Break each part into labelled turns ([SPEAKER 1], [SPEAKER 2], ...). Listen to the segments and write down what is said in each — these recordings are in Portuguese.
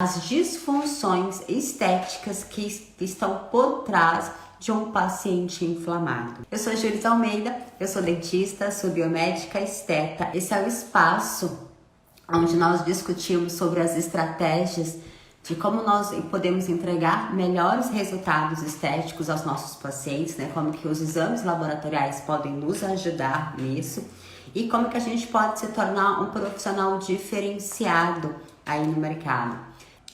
[SPEAKER 1] as disfunções estéticas que estão por trás de um paciente inflamado. Eu sou Júlia Almeida, eu sou dentista, sou biomédica esteta. Esse é o espaço onde nós discutimos sobre as estratégias de como nós podemos entregar melhores resultados estéticos aos nossos pacientes, né? Como que os exames laboratoriais podem nos ajudar nisso e como que a gente pode se tornar um profissional diferenciado aí no mercado.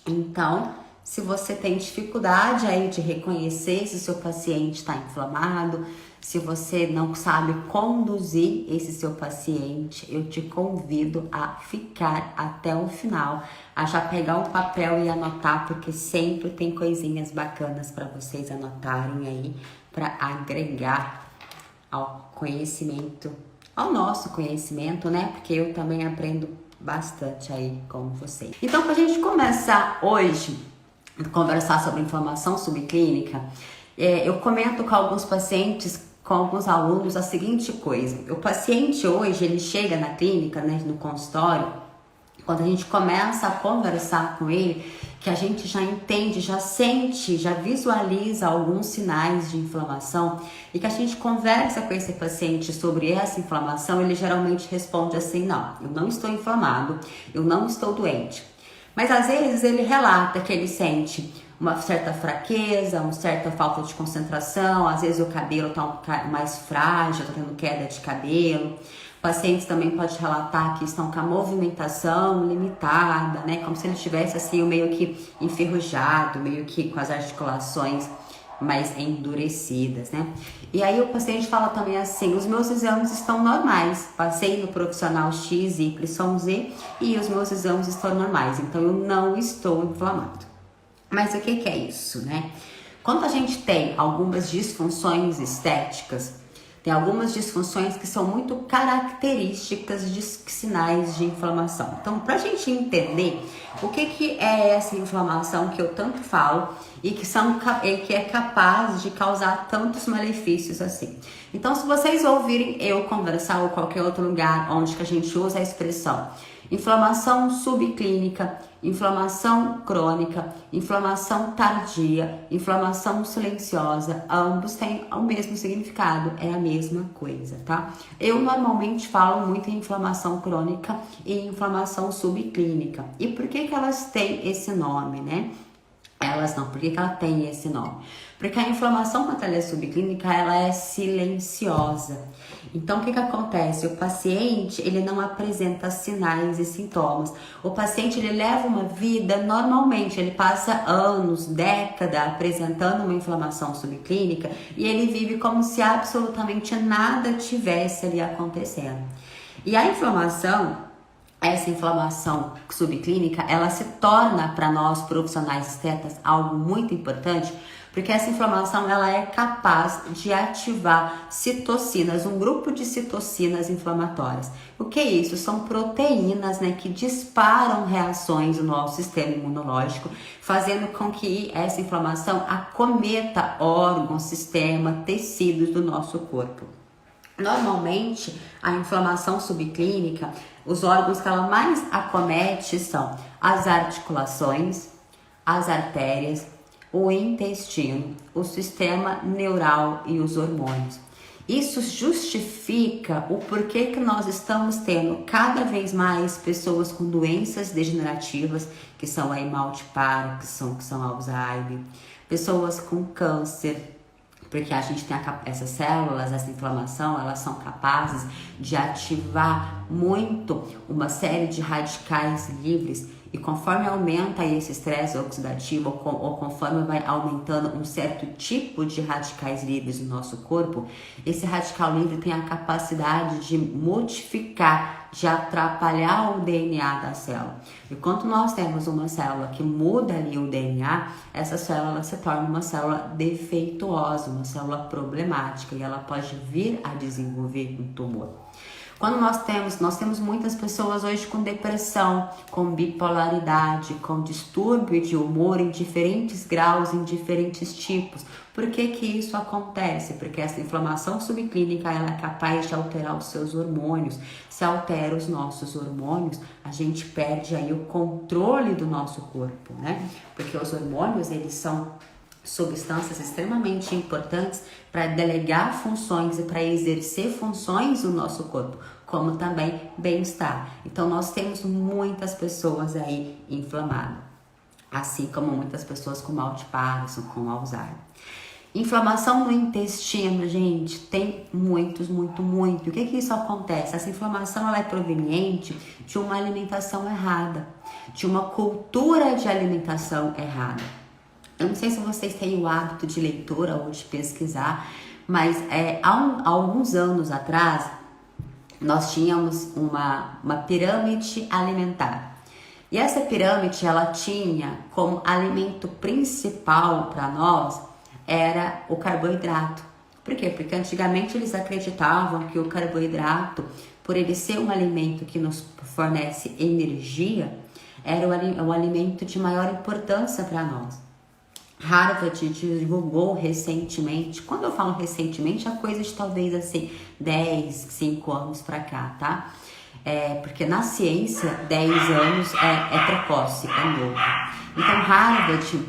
[SPEAKER 1] Então, se você tem dificuldade aí de reconhecer se o seu paciente está inflamado, se você não sabe conduzir esse seu paciente, eu te convido a ficar até o final, a já pegar um papel e anotar, porque sempre tem coisinhas bacanas para vocês anotarem aí, para agregar ao conhecimento, ao nosso conhecimento, né? Porque eu também aprendo bastante aí com vocês. Então, para a gente começar hoje a conversar sobre inflamação subclínica, eu comento com alguns pacientes, com alguns alunos, a seguinte coisa. O paciente hoje, ele chega na clínica, né, no consultório, quando a gente começa a conversar com ele, que a gente já entende, já sente, já visualiza alguns sinais de inflamação e que a gente conversa com esse paciente sobre essa inflamação, ele geralmente responde assim: não, eu não estou inflamado, eu não estou doente. Mas às vezes ele relata que ele sente uma certa fraqueza, uma certa falta de concentração, às vezes o cabelo está mais frágil, está tendo queda de cabelo. Pacientes também podem relatar que estão com a movimentação limitada, né? Como se ele estivesse assim, meio que enferrujado, meio que com as articulações mais endurecidas, né? E aí o paciente fala também assim: os meus exames estão normais, passei no profissional X, Y, Z e os meus exames estão normais, então eu não estou inflamado. Mas o que é isso, né? Quando a gente tem algumas disfunções estéticas, tem algumas disfunções que são muito características de sinais de inflamação. Então, para a gente entender o que é essa inflamação que eu tanto falo e que é capaz de causar tantos malefícios assim. Então, se vocês ouvirem eu conversar ou qualquer outro lugar onde que a gente usa a expressão inflamação subclínica, inflamação crônica, inflamação tardia, inflamação silenciosa, ambos têm o mesmo significado, é a mesma coisa, tá? Eu normalmente falo muito em inflamação crônica e inflamação subclínica. E por que elas têm esse nome, né? Por que ela tem esse nome? Porque a inflamação, quando ela é subclínica, ela é silenciosa. Então, o que acontece? O paciente, ele não apresenta sinais e sintomas. O paciente, ele leva uma vida normalmente, ele passa anos, décadas apresentando uma inflamação subclínica e ele vive como se absolutamente nada tivesse ali acontecendo. E a essa inflamação subclínica, ela se torna para nós profissionais estetas algo muito importante, porque essa inflamação ela é capaz de ativar citocinas, um grupo de citocinas inflamatórias. O que é isso? São proteínas, né, que disparam reações no nosso sistema imunológico, fazendo com que essa inflamação acometa órgãos, sistema, tecidos do nosso corpo. Normalmente, a inflamação subclínica, os órgãos que ela mais acomete são as articulações, as artérias, o intestino, o sistema neural e os hormônios. Isso justifica o porquê que nós estamos tendo cada vez mais pessoas com doenças degenerativas, que são aí mal de Parkinson, que são Alzheimer, pessoas com câncer, porque a gente tem essas células, essa inflamação, elas são capazes de ativar muito uma série de radicais livres e conforme aumenta esse estresse oxidativo ou conforme vai aumentando um certo tipo de radicais livres no nosso corpo, esse radical livre tem a capacidade de modificar, de atrapalhar o DNA da célula. E quando nós temos uma célula que muda ali o DNA, essa célula se torna uma célula defeituosa, uma célula problemática e ela pode vir a desenvolver um tumor. Quando nós temos muitas pessoas hoje com depressão, com bipolaridade, com distúrbio de humor em diferentes graus, em diferentes tipos. Por que que isso acontece? Porque essa inflamação subclínica ela é capaz de alterar os seus hormônios. Se altera os nossos hormônios, a gente perde aí o controle do nosso corpo, né? Porque os hormônios, eles são substâncias extremamente importantes para delegar funções e para exercer funções no nosso corpo, como também bem-estar. Então nós temos muitas pessoas aí inflamadas, assim como muitas pessoas com mal de Parkinson, com Alzheimer. Inflamação no intestino, gente, tem muito. O que que isso acontece? Essa inflamação ela é proveniente de uma alimentação errada, de uma cultura de alimentação errada. Eu não sei se vocês têm o hábito de leitura ou de pesquisar, mas há alguns anos atrás, nós tínhamos uma pirâmide alimentar. E essa pirâmide, ela tinha como alimento principal para nós, era o carboidrato. Por quê? Porque antigamente eles acreditavam que o carboidrato, por ele ser um alimento que nos fornece energia, era o alimento de maior importância para nós. Harvard divulgou recentemente, quando eu falo recentemente, é coisa de talvez assim 10, 5 anos para cá, tá? Porque na ciência 10 anos é precoce, é novo. Então Harvard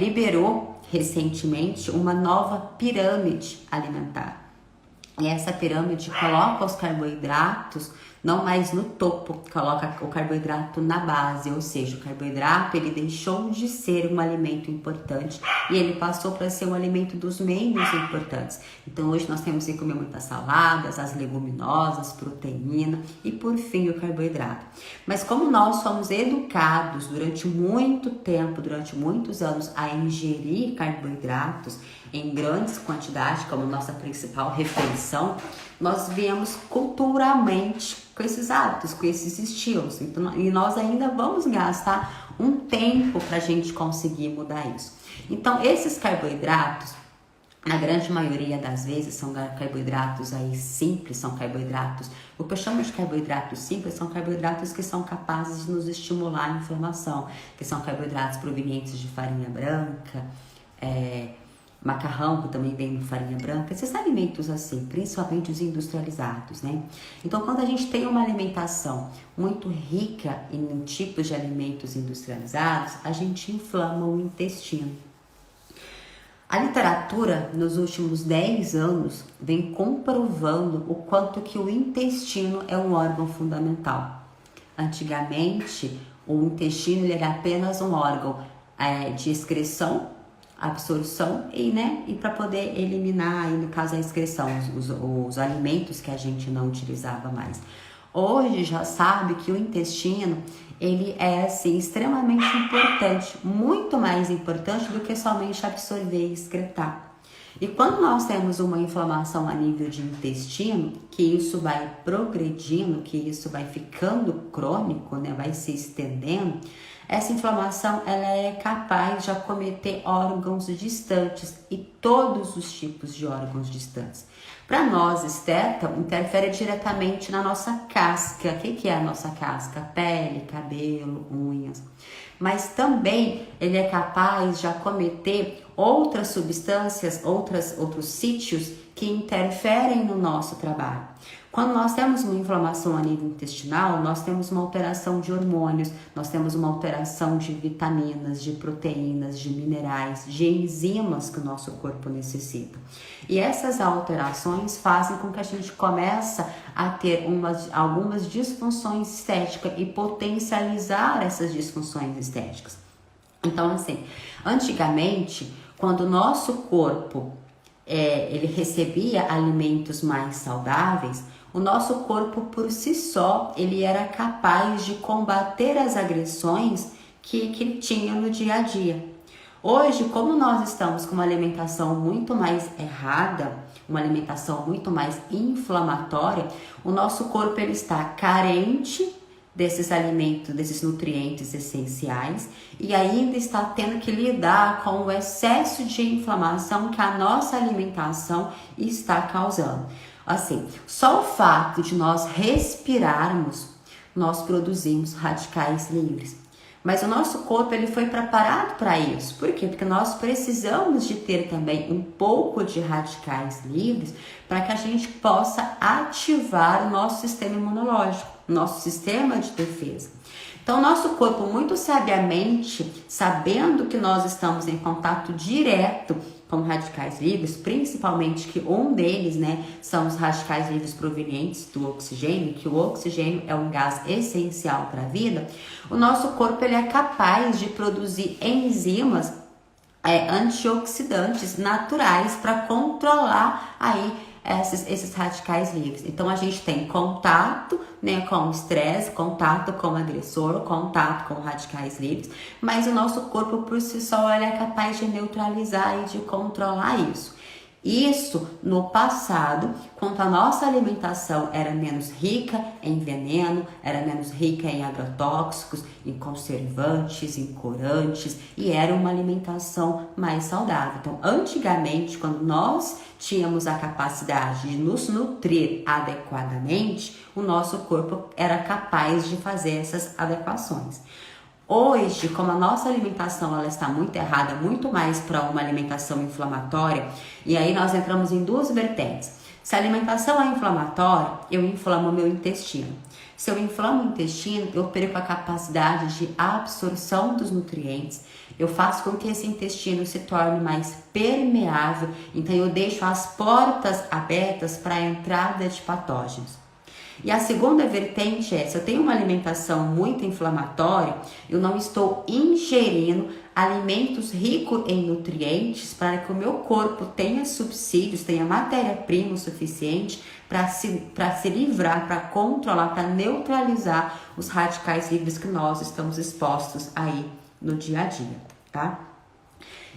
[SPEAKER 1] liberou recentemente uma nova pirâmide alimentar. E essa pirâmide coloca os carboidratos não mais no topo, coloca o carboidrato na base, ou seja, o carboidrato ele deixou de ser um alimento importante e ele passou para ser um alimento dos menos importantes. Então hoje nós temos que comer muitas saladas, as leguminosas, proteína e por fim o carboidrato. Mas como nós somos educados durante muito tempo, durante muitos anos a ingerir carboidratos em grandes quantidades como nossa principal refeição, nós viemos culturalmente com esses hábitos, com esses estilos. Então, e nós ainda vamos gastar um tempo para a gente conseguir mudar isso. Então, esses carboidratos, na grande maioria das vezes, são carboidratos aí simples, são carboidratos. O que eu chamo de carboidratos simples são carboidratos que são capazes de nos estimular a inflamação, que são carboidratos provenientes de farinha branca, macarrão, que também vem de farinha branca, esses alimentos assim, principalmente os industrializados, né? Então, quando a gente tem uma alimentação muito rica em tipos de alimentos industrializados, a gente inflama o intestino. A literatura, nos últimos 10 anos, vem comprovando o quanto que o intestino é um órgão fundamental. Antigamente, o intestino ele era apenas um órgão de excreção, absorção e para poder eliminar, aí, no caso a excreção, os alimentos que a gente não utilizava mais. Hoje já sabe que o intestino ele é assim, extremamente importante, muito mais importante do que somente absorver e excretar. E quando nós temos uma inflamação a nível de intestino, que isso vai progredindo, que isso vai ficando crônico, né, vai se estendendo, essa inflamação ela é capaz de acometer órgãos distantes e todos os tipos de órgãos distantes. Para nós, esteta, interfere diretamente na nossa casca. O que é a nossa casca? Pele, cabelo, unhas. Mas também ele é capaz de acometer outras substâncias, outros sítios que interferem no nosso trabalho. Quando nós temos uma inflamação a nível intestinal, nós temos uma alteração de hormônios, nós temos uma alteração de vitaminas, de proteínas, de minerais, de enzimas que o nosso corpo necessita. E essas alterações fazem com que a gente comece a ter algumas disfunções estéticas e potencializar essas disfunções estéticas. Então, assim, antigamente, quando o nosso corpo ele recebia alimentos mais saudáveis, o nosso corpo por si só ele era capaz de combater as agressões que ele tinha no dia a dia. Hoje, como nós estamos com uma alimentação muito mais errada, uma alimentação muito mais inflamatória, o nosso corpo ele está carente desses alimentos, desses nutrientes essenciais e ainda está tendo que lidar com o excesso de inflamação que a nossa alimentação está causando. Assim, só o fato de nós respirarmos, nós produzimos radicais livres. Mas o nosso corpo ele foi preparado para isso. Por quê? Porque nós precisamos de ter também um pouco de radicais livres para que a gente possa ativar o nosso sistema imunológico, nosso sistema de defesa. Então, nosso corpo, muito sabiamente, sabendo que nós estamos em contato direto com radicais livres, principalmente que um deles, né, são os radicais livres provenientes do oxigênio, que o oxigênio é um gás essencial para a vida, o nosso corpo ele é capaz de produzir enzimas antioxidantes naturais para controlar aí esses radicais livres. Então a gente tem contato, né, com o estresse, contato com o agressor, contato com radicais livres, mas o nosso corpo por si só ele é capaz de neutralizar e de controlar isso. Isso no passado, quando a nossa alimentação era menos rica em veneno, era menos rica em agrotóxicos, em conservantes, em corantes, e era uma alimentação mais saudável. Então, antigamente, quando nós tínhamos a capacidade de nos nutrir adequadamente, o nosso corpo era capaz de fazer essas adequações. Hoje, como a nossa alimentação ela está muito errada, muito mais para uma alimentação inflamatória, e aí nós entramos em duas vertentes. Se a alimentação é inflamatória, eu inflamo o meu intestino. Se eu inflamo o intestino, eu perco a capacidade de absorção dos nutrientes, eu faço com que esse intestino se torne mais permeável, então eu deixo as portas abertas para a entrada de patógenos. E a segunda vertente é, se eu tenho uma alimentação muito inflamatória, eu não estou ingerindo alimentos ricos em nutrientes para que o meu corpo tenha subsídios, tenha matéria-prima o suficiente para se livrar, para controlar, para neutralizar os radicais livres que nós estamos expostos aí no dia a dia, tá?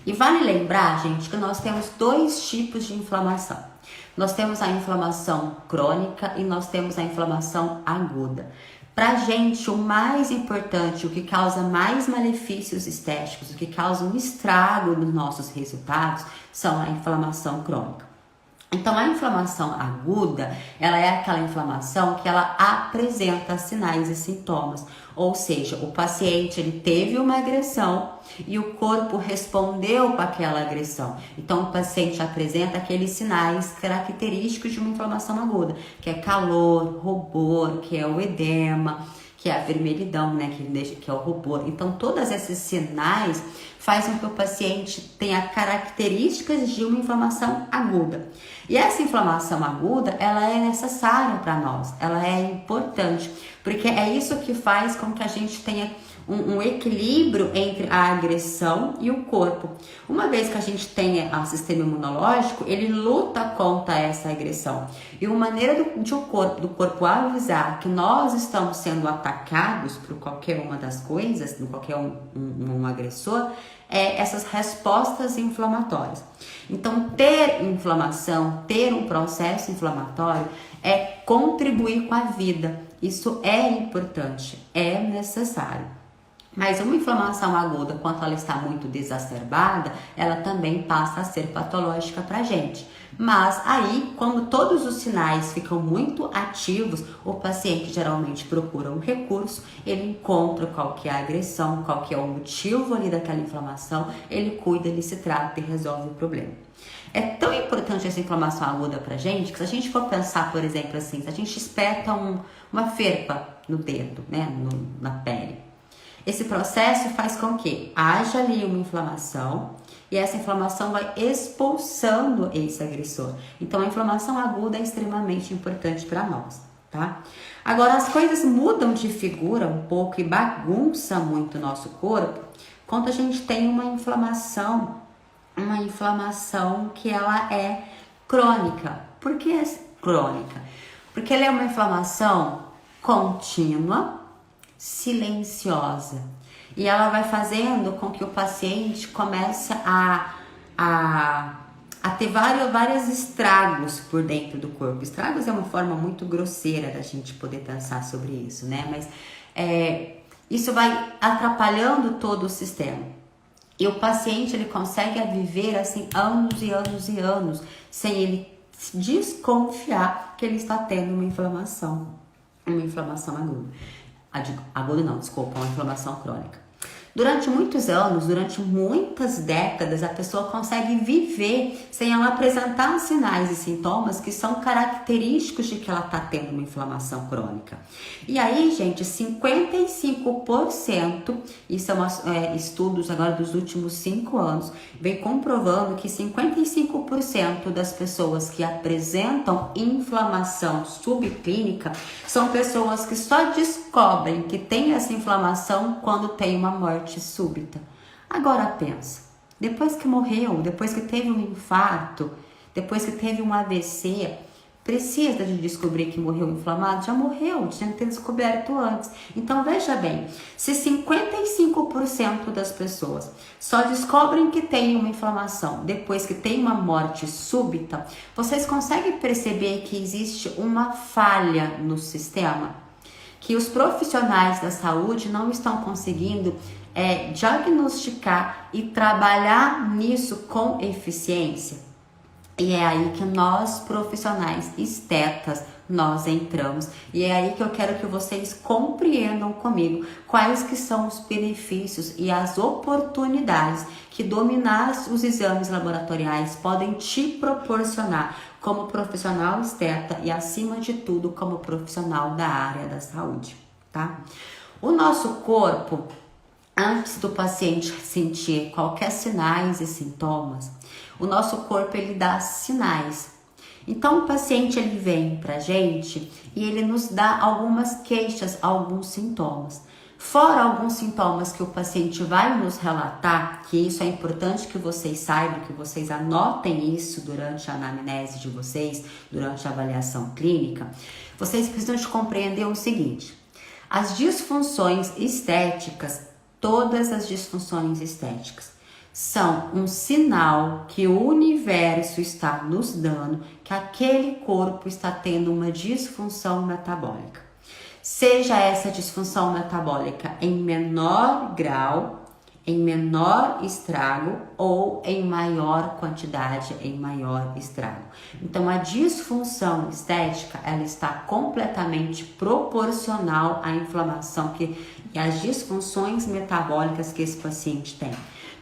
[SPEAKER 1] E vale lembrar, gente, que nós temos dois tipos de inflamação. Nós temos a inflamação crônica e nós temos a inflamação aguda. Pra gente, o mais importante, o que causa mais malefícios estéticos, o que causa um estrago nos nossos resultados, são a inflamação crônica. Então, a inflamação aguda, ela é aquela inflamação que ela apresenta sinais e sintomas. Ou seja, o paciente ele teve uma agressão e o corpo respondeu para aquela agressão. Então, o paciente apresenta aqueles sinais característicos de uma inflamação aguda, que é calor, rubor, que é o edema, que é a vermelhidão, né, que é o rubor. Então, todos esses sinais fazem com que o paciente tenha características de uma inflamação aguda. E essa inflamação aguda, ela é necessária para nós, ela é importante, porque é isso que faz com que a gente tenha um equilíbrio entre a agressão e o corpo. Uma vez que a gente tem o sistema imunológico, ele luta contra essa agressão. E uma maneira do corpo avisar que nós estamos sendo atacados por qualquer uma das coisas, por qualquer um agressor, é essas respostas inflamatórias. Então, ter inflamação, ter um processo inflamatório é contribuir com a vida. Isso é importante, é necessário. Mas uma inflamação aguda, quando ela está muito exacerbada, ela também passa a ser patológica para a gente. Mas aí, quando todos os sinais ficam muito ativos, o paciente geralmente procura um recurso, ele encontra qual que é a agressão, qual que é o motivo ali daquela inflamação, ele cuida, ele se trata e resolve o problema. É tão importante essa inflamação aguda pra gente, que se a gente for pensar, por exemplo, assim, se a gente espeta uma ferpa no dedo, né, na pele, esse processo faz com que haja ali uma inflamação e essa inflamação vai expulsando esse agressor. Então, a inflamação aguda é extremamente importante para nós, tá? Agora, as coisas mudam de figura um pouco e bagunçam muito o nosso corpo quando a gente tem uma inflamação que ela é crônica. Por que é crônica? Porque ela é uma inflamação contínua, silenciosa, e ela vai fazendo com que o paciente comece a ter vários estragos por dentro do corpo. Estragos é uma forma muito grosseira da gente poder pensar sobre isso, né? Mas isso vai atrapalhando todo o sistema. E o paciente ele consegue viver assim anos e anos e anos sem desconfiar que ele está tendo uma inflamação aguda. Aguda não, desculpa, uma inflamação crônica. Durante muitos anos, durante muitas décadas, a pessoa consegue viver sem ela apresentar sinais e sintomas que são característicos de que ela está tendo uma inflamação crônica. E aí, gente, 55%, isso é estudos agora dos últimos 5 anos, vem comprovando que 55% das pessoas que apresentam inflamação subclínica são pessoas que só descobrem que tem essa inflamação quando tem uma morte súbita. Agora pensa, depois que morreu, depois que teve um infarto, depois que teve um AVC, precisa de descobrir que morreu inflamado? Já morreu, tinha que ter descoberto antes. Então veja bem, se 55% das pessoas só descobrem que tem uma inflamação depois que tem uma morte súbita, vocês conseguem perceber que existe uma falha no sistema? Que os profissionais da saúde não estão conseguindo diagnosticar e trabalhar nisso com eficiência. E é aí que nós, profissionais estetas, nós entramos. E é aí que eu quero que vocês compreendam comigo quais que são os benefícios e as oportunidades que dominar os exames laboratoriais podem te proporcionar como profissional esteta e, acima de tudo, como profissional da área da saúde, tá? O nosso corpo, antes do paciente sentir qualquer sinais e sintomas, o nosso corpo ele dá sinais. Então o paciente ele vem pra gente e ele nos dá algumas queixas, alguns sintomas. Fora alguns sintomas que o paciente vai nos relatar, que isso é importante que vocês saibam, que vocês anotem isso durante a anamnese de vocês, durante a avaliação clínica, vocês precisam de compreender o seguinte: as disfunções estéticas, todas as disfunções estéticas, são um sinal que o universo está nos dando que aquele corpo está tendo uma disfunção metabólica. Seja essa disfunção metabólica em menor grau, em menor estrago ou em maior quantidade, em maior estrago. Então a disfunção estética, ela está completamente proporcional à inflamação e às disfunções metabólicas que esse paciente tem.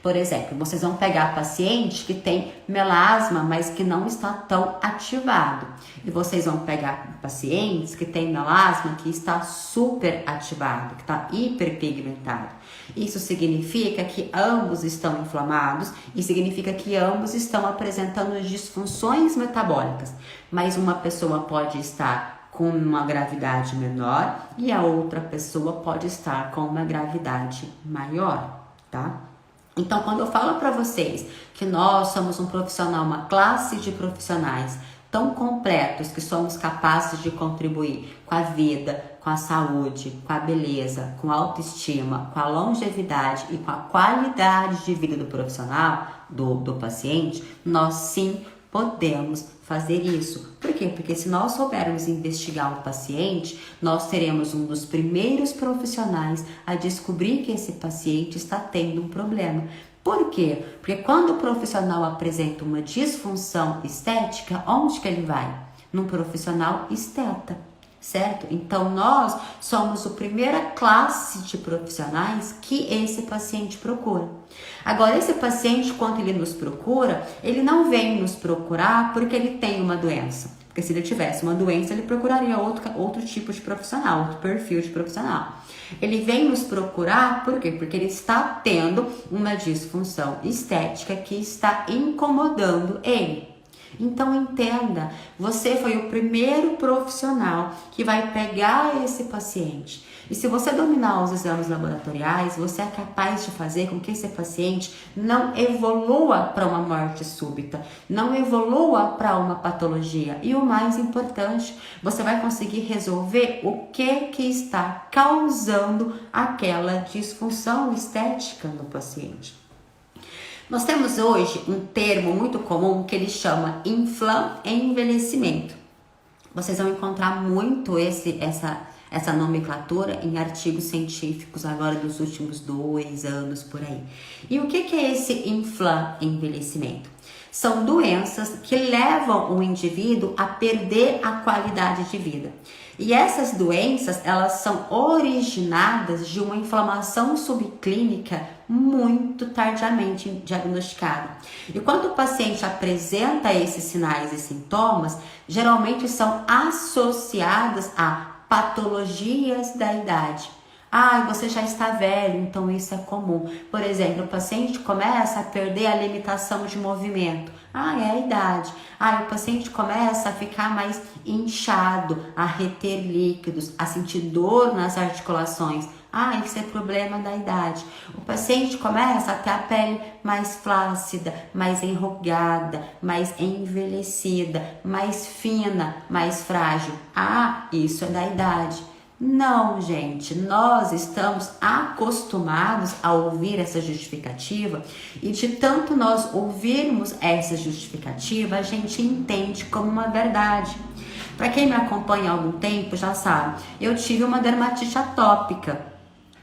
[SPEAKER 1] Por exemplo, vocês vão pegar paciente que tem melasma, mas que não está tão ativado. E vocês vão pegar pacientes que têm melasma que está super ativado, que está hiperpigmentado. Isso significa que ambos estão inflamados e significa que ambos estão apresentando disfunções metabólicas. Mas uma pessoa pode estar com uma gravidade menor e a outra pessoa pode estar com uma gravidade maior, tá? Então, quando eu falo para vocês que nós somos um profissional, uma classe de profissionais tão completos que somos capazes de contribuir com a vida, com a saúde, com a beleza, com a autoestima, com a longevidade e com a qualidade de vida do profissional, do paciente, nós sim podemos fazer isso. Por quê? Porque se nós soubermos investigar o paciente, nós seremos um dos primeiros profissionais a descobrir que esse paciente está tendo um problema. Por quê? Porque quando o profissional apresenta uma disfunção estética, onde que ele vai? Num profissional esteta, certo? Então nós somos a primeira classe de profissionais que esse paciente procura. Agora, esse paciente, quando ele nos procura, ele não vem nos procurar porque ele tem uma doença. Porque se ele tivesse uma doença, ele procuraria outro tipo de profissional, outro perfil de profissional. Ele vem nos procurar por quê? Porque ele está tendo uma disfunção estética que está incomodando ele. Então entenda, você foi o primeiro profissional que vai pegar esse paciente. E se você dominar os exames laboratoriais, você é capaz de fazer com que esse paciente não evolua para uma morte súbita, não evolua para uma patologia. E o mais importante, você vai conseguir resolver o que está causando aquela disfunção estética no paciente. Nós temos hoje um termo muito comum que ele chama envelhecimento. Vocês vão encontrar muito essa nomenclatura em artigos científicos agora dos últimos 2 anos por aí. E o que é esse envelhecimento? São doenças que levam o indivíduo a perder a qualidade de vida. E essas doenças, elas são originadas de uma inflamação subclínica muito tardiamente diagnosticada. E quando o paciente apresenta esses sinais e sintomas, geralmente são associados a patologias da idade. Você já está velho, então isso é comum. Por exemplo, o paciente começa a perder a limitação de movimento. É a idade. O paciente começa a ficar mais inchado, a reter líquidos, a sentir dor nas articulações. Isso é problema da idade. O paciente começa a ter a pele mais flácida, mais enrugada, mais envelhecida, mais fina, mais frágil. Isso é da idade. Não, gente, nós estamos acostumados a ouvir essa justificativa e de tanto nós ouvirmos essa justificativa, a gente entende como uma verdade. Para quem me acompanha há algum tempo já sabe, eu tive uma dermatite atópica.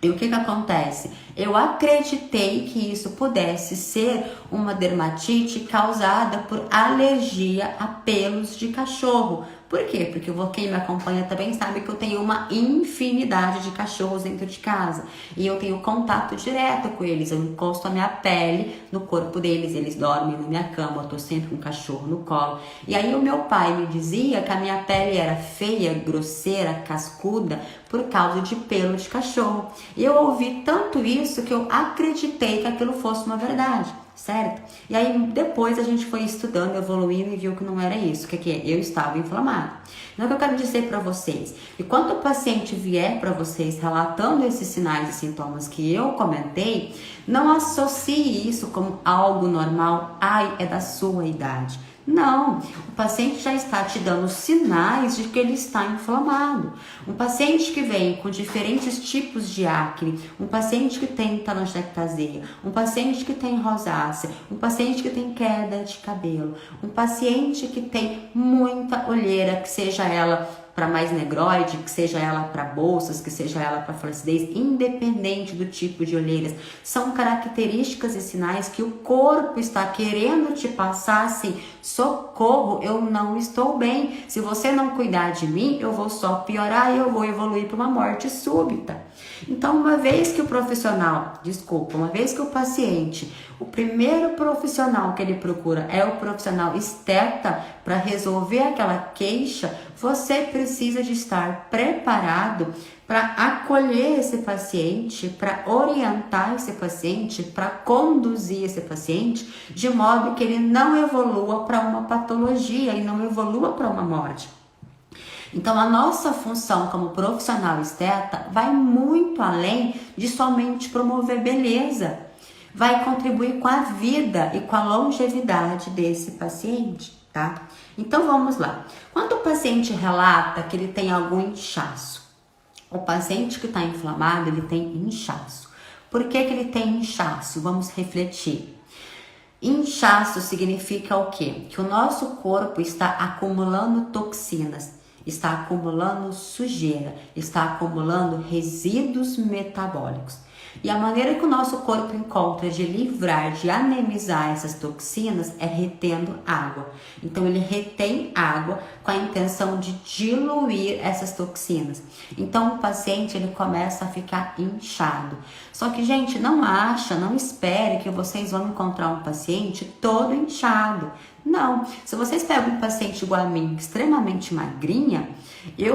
[SPEAKER 1] E o que acontece? Eu acreditei que isso pudesse ser uma dermatite causada por alergia a pelos de cachorro. Por quê? Porque quem me acompanha também sabe que eu tenho uma infinidade de cachorros dentro de casa. E eu tenho contato direto com eles. Eu encosto a minha pele no corpo deles. Eles dormem na minha cama. Eu tô sempre com o cachorro no colo. E aí o meu pai me dizia que a minha pele era feia, grosseira, cascuda, por causa de pelo de cachorro. E eu ouvi tanto isso que eu acreditei que aquilo fosse uma verdade. Certo? E aí depois a gente foi estudando, evoluindo e viu que não era isso, que eu estava inflamado. Então o que eu quero dizer para vocês, e quando o paciente vier para vocês relatando esses sinais e sintomas que eu comentei, não associe isso como algo normal, é da sua idade. Não, o paciente já está te dando sinais de que ele está inflamado. Um paciente que vem com diferentes tipos de acne, um paciente que tem telangiectasia, um paciente que tem rosácea, um paciente que tem queda de cabelo, um paciente que tem muita olheira, que seja ela para mais negroide, que seja ela para bolsas, que seja ela para flacidez, independente do tipo de olheiras, são características e sinais que o corpo está querendo te passar assim: socorro, eu não estou bem, se você não cuidar de mim, eu vou só piorar e eu vou evoluir para uma morte súbita. Então, uma vez que o paciente, o primeiro profissional que ele procura é o profissional esteta para resolver aquela queixa, você precisa de estar preparado para acolher esse paciente, para orientar esse paciente, para conduzir esse paciente, de modo que ele não evolua para uma patologia e não evolua para uma morte. Então, a nossa função como profissional esteta vai muito além de somente promover beleza. Vai contribuir com a vida e com a longevidade desse paciente, tá? Então, vamos lá. Quando o paciente relata que ele tem algum inchaço, o paciente que está inflamado, ele tem inchaço. Por que ele tem inchaço? Vamos refletir. Inchaço significa o quê? Que o nosso corpo está acumulando toxinas, está acumulando sujeira, está acumulando resíduos metabólicos. E a maneira que o nosso corpo encontra de livrar, de anemizar essas toxinas é retendo água. Então ele retém água com a intenção de diluir essas toxinas. Então o paciente ele começa a ficar inchado. Só que, gente, não espere que vocês vão encontrar um paciente todo inchado. Não, se vocês pegam um paciente igual a mim, extremamente magrinha,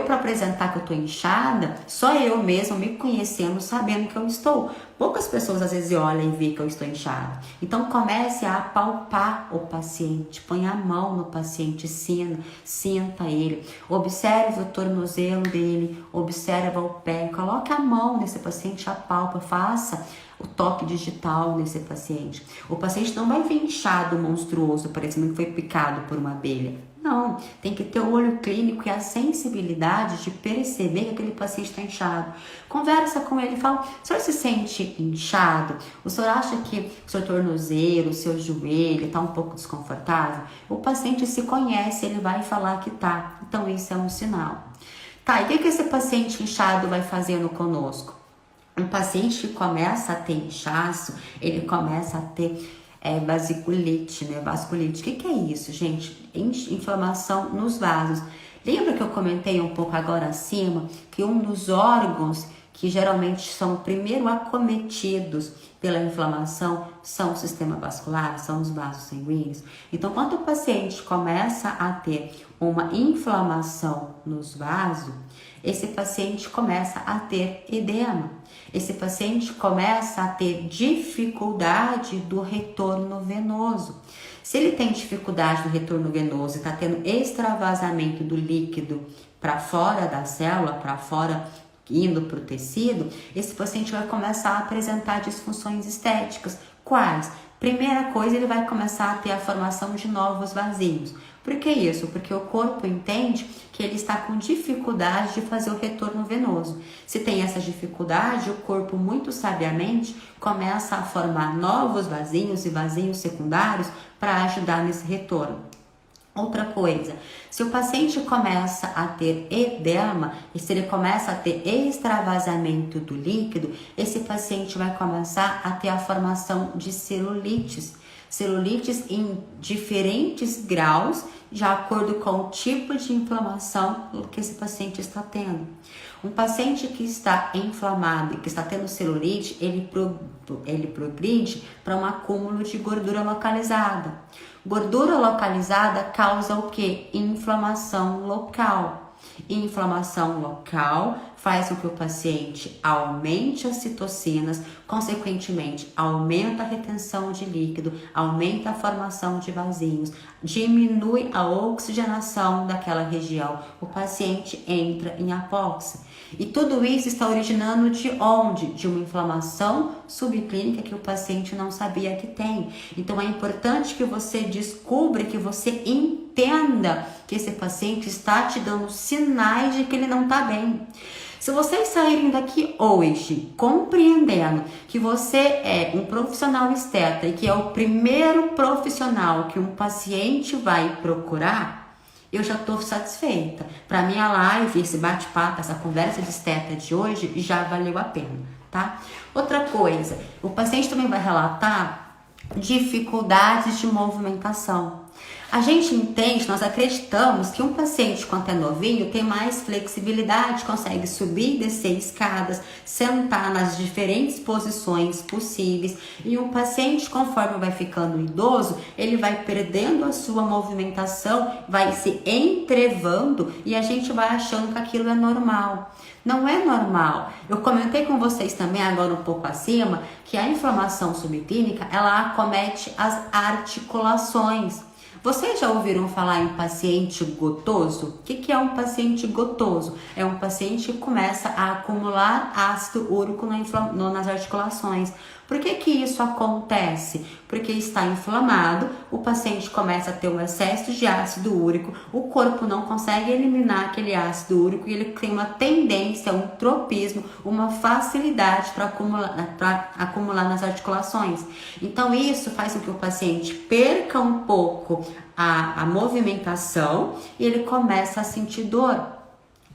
[SPEAKER 1] para apresentar que eu tô inchada, só eu mesma me conhecendo, sabendo que eu estou. Poucas pessoas às vezes olham e veem que eu estou inchada. Então comece a apalpar o paciente, põe a mão no paciente, sinta ele, observe o tornozelo dele, observa o pé, coloque a mão nesse paciente, apalpa, faça o toque digital nesse paciente. O paciente não vai vir inchado, monstruoso, parecendo que foi picado por uma abelha. Não, tem que ter o olho clínico e a sensibilidade de perceber que aquele paciente está inchado. Conversa com ele e fala: o senhor se sente inchado? O senhor acha que o seu tornozelo, o seu joelho está um pouco desconfortável? O paciente se conhece, ele vai falar que tá. Então isso é um sinal. Tá, e o que esse paciente inchado vai fazendo conosco? Um paciente que começa a ter inchaço, ele começa a ter Vasculite, né? Vasculite. O que é isso, gente? Inflamação nos vasos. Lembra que eu comentei um pouco agora acima que um dos órgãos que geralmente são primeiro acometidos pela inflamação são o sistema vascular, são os vasos sanguíneos. Então, quando o paciente começa a ter uma inflamação nos vasos, esse paciente começa a ter edema. Esse paciente começa a ter dificuldade do retorno venoso. Se ele tem dificuldade do retorno venoso e está tendo extravasamento do líquido para fora da célula, para fora, indo para o tecido, esse paciente vai começar a apresentar disfunções estéticas. Quais? Primeira coisa, ele vai começar a ter a formação de novos vasinhos. Por que isso? Porque o corpo entende que ele está com dificuldade de fazer o retorno venoso. Se tem essa dificuldade, o corpo muito sabiamente começa a formar novos vasinhos e vasinhos secundários para ajudar nesse retorno. Outra coisa, se o paciente começa a ter edema e se ele começa a ter extravasamento do líquido, esse paciente vai começar a ter a formação de celulites. Celulites em diferentes graus, de acordo com o tipo de inflamação que esse paciente está tendo. Um paciente que está inflamado e que está tendo celulite, ele progride para um acúmulo de gordura localizada. Gordura localizada causa o quê? Inflamação local. Inflamação local faz com que o paciente aumente as citocinas, consequentemente aumenta a retenção de líquido, aumenta a formação de vasinhos, diminui a oxigenação daquela região, o paciente entra em apóxia. E tudo isso está originando de onde? De uma inflamação subclínica que o paciente não sabia que tem. Então é importante que você descubra, que você entenda que esse paciente está te dando sinais de que ele não está bem. Se vocês saírem daqui hoje compreendendo que você é um profissional esteta e que é o primeiro profissional que um paciente vai procurar, eu já estou satisfeita. Para minha live, esse bate-papo, essa conversa de esteta de hoje já valeu a pena, tá? Outra coisa, o paciente também vai relatar dificuldades de movimentação. A gente entende, nós acreditamos que um paciente, quando é novinho, tem mais flexibilidade, consegue subir e descer escadas, sentar nas diferentes posições possíveis. E um paciente, conforme vai ficando idoso, ele vai perdendo a sua movimentação, vai se entrevando e a gente vai achando que aquilo é normal. Não é normal. Eu comentei com vocês também, agora um pouco acima, que a inflamação subclínica, ela acomete as articulações. Vocês já ouviram falar em paciente gotoso? O que é um paciente gotoso? É um paciente que começa a acumular ácido úrico nas articulações. Por que isso acontece? Porque está inflamado, o paciente começa a ter um excesso de ácido úrico, o corpo não consegue eliminar aquele ácido úrico e ele tem uma tendência, um tropismo, uma facilidade para acumular nas articulações. Então isso faz com que o paciente perca um pouco a movimentação e ele começa a sentir dor.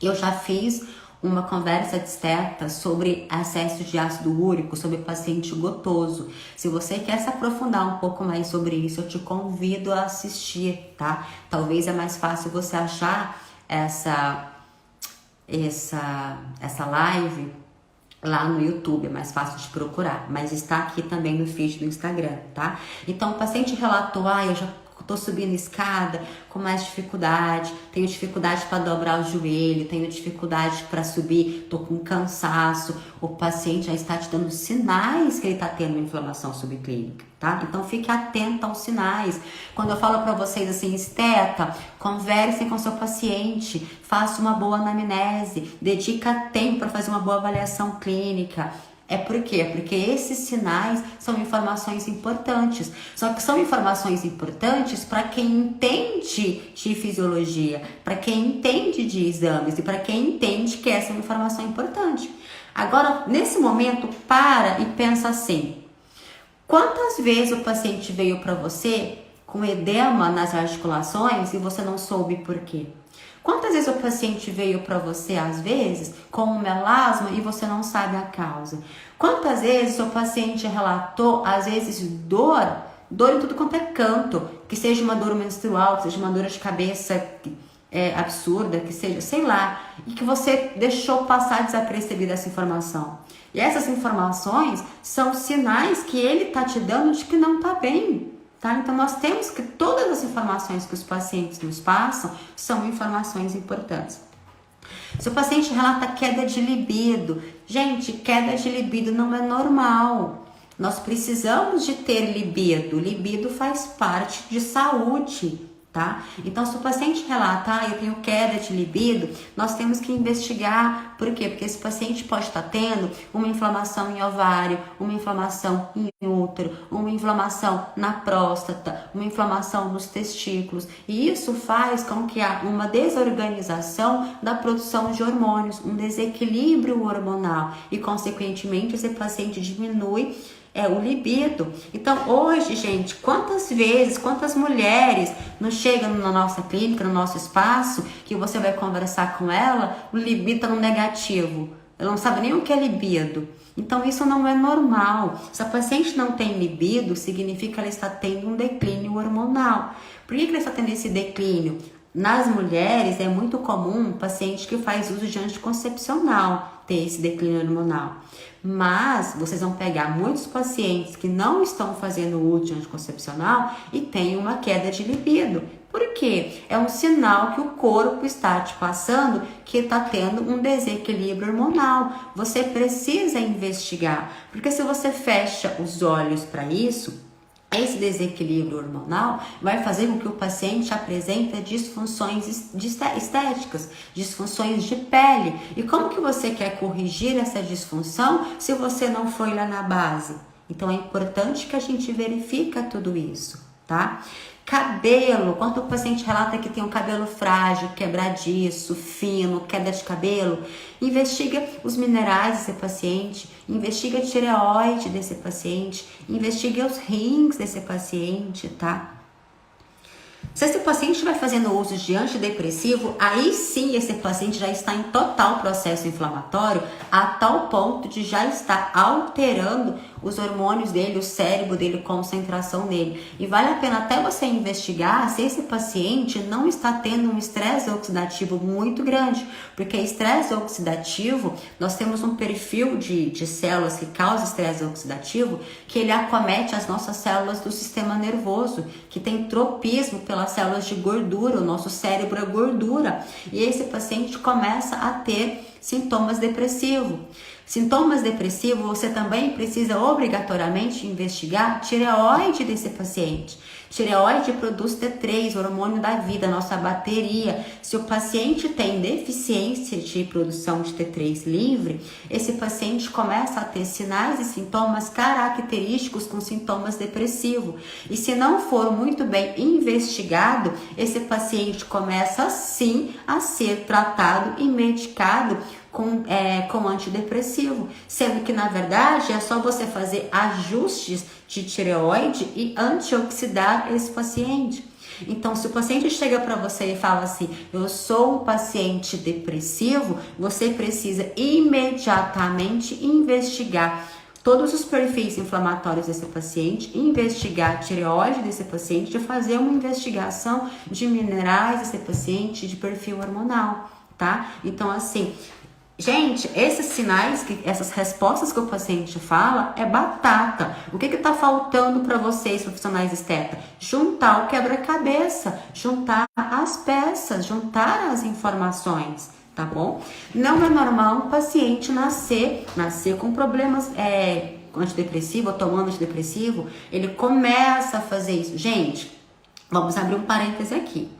[SPEAKER 1] Eu já fiz uma conversa de esteta sobre excesso de ácido úrico, sobre paciente gotoso. Se você quer se aprofundar um pouco mais sobre isso, eu te convido a assistir, tá? Talvez é mais fácil você achar essa live lá no YouTube, é mais fácil de procurar, mas está aqui também no feed do Instagram, tá? Então o paciente relatou, eu já tô subindo escada com mais dificuldade, tenho dificuldade para dobrar o joelho, tenho dificuldade para subir, tô com cansaço. O paciente já está te dando sinais que ele está tendo uma inflamação subclínica, tá? Então fique atento aos sinais. Quando eu falo para vocês assim, esteta, conversem com seu paciente, faça uma boa anamnese, dedica tempo para fazer uma boa avaliação clínica. É por quê? Porque esses sinais são informações importantes. Só que são informações importantes para quem entende de fisiologia, para quem entende de exames e para quem entende que essa é uma informação importante. Agora, nesse momento, para e pensa assim: quantas vezes o paciente veio para você com edema nas articulações e você não soube por quê? Quantas vezes o paciente veio para você, às vezes, com um melasma e você não sabe a causa? Quantas vezes o paciente relatou, às vezes, dor dor em tudo quanto é canto, que seja uma dor menstrual, que seja uma dor de cabeça absurda, que seja, sei lá, e que você deixou passar desapercebida essa informação. E essas informações são sinais que ele tá te dando de que não tá bem, tá? Então nós temos que todas as informações que os pacientes nos passam são informações importantes. Se o paciente relata queda de libido, gente, queda de libido não é normal. Nós precisamos de ter libido. Libido faz parte de saúde, tá? Então, se o paciente relata, eu tenho queda de libido, nós temos que investigar. Por quê? Porque esse paciente pode estar tendo uma inflamação em ovário, uma inflamação em útero, uma inflamação na próstata, uma inflamação nos testículos. E isso faz com que há uma desorganização da produção de hormônios, um desequilíbrio hormonal. E, consequentemente, esse paciente diminui o libido. Então hoje, gente, quantas vezes, quantas mulheres não chegam na nossa clínica, no nosso espaço, que você vai conversar com ela, o libido tá no negativo, ela não sabe nem o que é libido. Então isso não é normal. Se a paciente não tem libido, significa que ela está tendo um declínio hormonal. Por que ela está tendo esse declínio? Nas mulheres é muito comum um paciente que faz uso de anticoncepcional ter esse declínio hormonal. Mas vocês vão pegar muitos pacientes que não estão fazendo uso de anticoncepcional e têm uma queda de libido. Por quê? É um sinal que o corpo está te passando que está tendo um desequilíbrio hormonal. Você precisa investigar, porque se você fecha os olhos para isso, esse desequilíbrio hormonal vai fazer com que o paciente apresente disfunções estéticas, disfunções de pele. E como que você quer corrigir essa disfunção se você não foi lá na base? Então é importante que a gente verifique tudo isso, tá? Cabelo, quando o paciente relata que tem um cabelo frágil, quebradiço, fino, queda de cabelo, investiga os minerais desse paciente, investiga a tireoide desse paciente, investiga os rins desse paciente, tá? Se esse paciente estiver fazendo uso de antidepressivo, aí sim esse paciente já está em total processo inflamatório, a tal ponto de já estar alterando os hormônios dele, o cérebro dele, a concentração dele. E vale a pena até você investigar se esse paciente não está tendo um estresse oxidativo muito grande, porque estresse oxidativo, nós temos um perfil de células que causa estresse oxidativo, que ele acomete as nossas células do sistema nervoso, que tem tropismo pelas células de gordura, o nosso cérebro é gordura, e esse paciente começa a ter sintomas depressivos. Sintomas depressivos, você também precisa obrigatoriamente investigar a tireoide desse paciente. Tireoide produz T3, hormônio da vida, nossa bateria. Se o paciente tem deficiência de produção de T3 livre, esse paciente começa a ter sinais e sintomas característicos com sintomas depressivos. E se não for muito bem investigado, esse paciente começa sim a ser tratado e medicado com antidepressivo, sendo que na verdade é só você fazer ajustes de tireoide e antioxidar esse paciente. Então, se o paciente chega para você e fala assim, eu sou um paciente depressivo, você precisa imediatamente investigar todos os perfis inflamatórios desse paciente, investigar a tireoide desse paciente e fazer uma investigação de minerais desse paciente, de perfil hormonal, tá? Então, assim, gente, esses sinais, essas respostas que o paciente fala é batata. O que está faltando para vocês, profissionais estetas? Juntar o quebra-cabeça, juntar as peças, juntar as informações, tá bom? Não é normal um paciente nascer com problemas antidepressivo, ou tomando antidepressivo, ele começa a fazer isso. Gente, vamos abrir um parêntese aqui.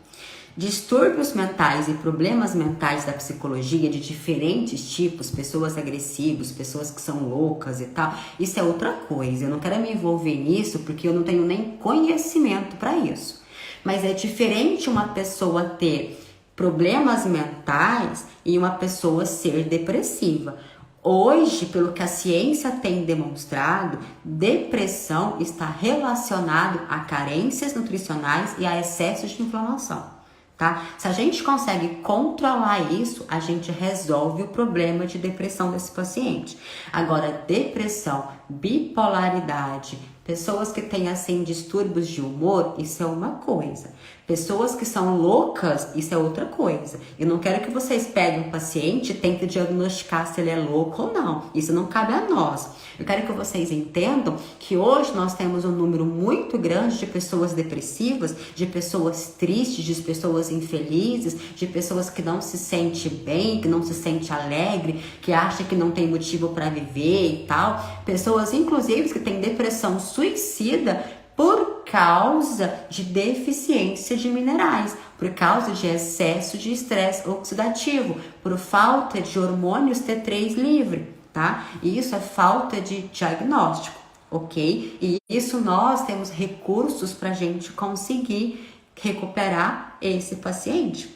[SPEAKER 1] Distúrbios mentais e problemas mentais da psicologia de diferentes tipos, pessoas agressivas, pessoas que são loucas e tal, isso é outra coisa. Eu não quero me envolver nisso porque eu não tenho nem conhecimento para isso. Mas é diferente uma pessoa ter problemas mentais e uma pessoa ser depressiva. Hoje, pelo que a ciência tem demonstrado, depressão está relacionado a carências nutricionais e a excessos de inflamação. Tá? Se a gente consegue controlar isso, a gente resolve o problema de depressão desse paciente. Agora, depressão, bipolaridade, Pessoas que têm, assim, distúrbios de humor, isso é uma coisa. Pessoas que são loucas, isso é outra coisa. Eu não quero que vocês peguem um paciente e tentem diagnosticar se ele é louco ou não. Isso não cabe a nós. Eu quero que vocês entendam que hoje nós temos um número muito grande de pessoas depressivas, de pessoas tristes, de pessoas infelizes, de pessoas que não se sentem bem, que não se sentem alegre, que acham que não tem motivo para viver e tal. Pessoas, inclusive, que têm depressão suicida por causa de deficiência de minerais, por causa de excesso de estresse oxidativo, por falta de hormônios T3 livre, tá? E isso é falta de diagnóstico, ok? E isso nós temos recursos para a gente conseguir recuperar esse paciente.